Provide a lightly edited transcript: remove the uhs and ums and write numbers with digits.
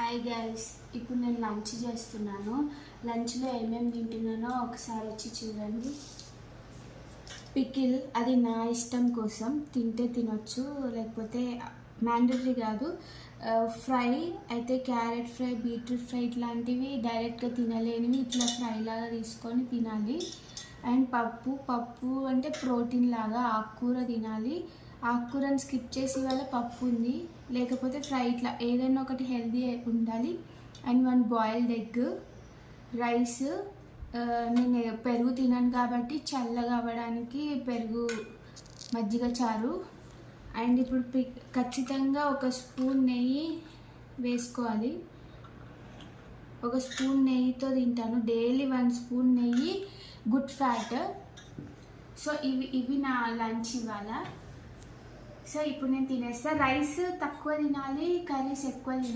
Hi guys, ఇప్పుడు నేను lunch చేస్తున్నాను. లంచ్లో ఏమేమి తింటున్నానో ఒకసారి వచ్చి చూడండి. పికిల్ అది నా ఇష్టం కోసం, తింటే తినొచ్చు, లేకపోతే మ్యాండటరీ కాదు. ఫ్రై అయితే క్యారెట్ ఫ్రై, బీట్రూట్ ఫ్రై ఇట్లాంటివి డైరెక్ట్గా తినలేనివి ఇట్లా ఫ్రై లాగా తీసుకొని తినాలి. అండ్ పప్పు అంటే ప్రోటీన్ లాగా ఆకుకూర తినాలి. ఆకుకూరని స్కిప్ చేసి వల్ల పప్పు ఉంది, లేకపోతే ఫ్రై ఇట్లా ఏదైనా ఒకటి హెల్దీ ఉండాలి. And 1 boiled egg, rice. నేను పెరుగు తినాను కాబట్టి చల్లగా అవ్వడానికి పెరుగు, మజ్జిగ చారు. అండ్ ఇప్పుడు ఖచ్చితంగా 1 స్పూన్ నెయ్యి వేసుకోవాలి. 1 స్పూన్ నెయ్యితో తింటాను డైలీ. 1 స్పూన్ నెయ్యి, గుడ్ ఫ్యాట్. సో ఇవి నా లంచ్ ఇవాళ. సో ఇప్పుడు నేను తినేస్తా. రైస్ తక్కువ తినాలి, కర్రీస్ ఎక్కువ తినాలి.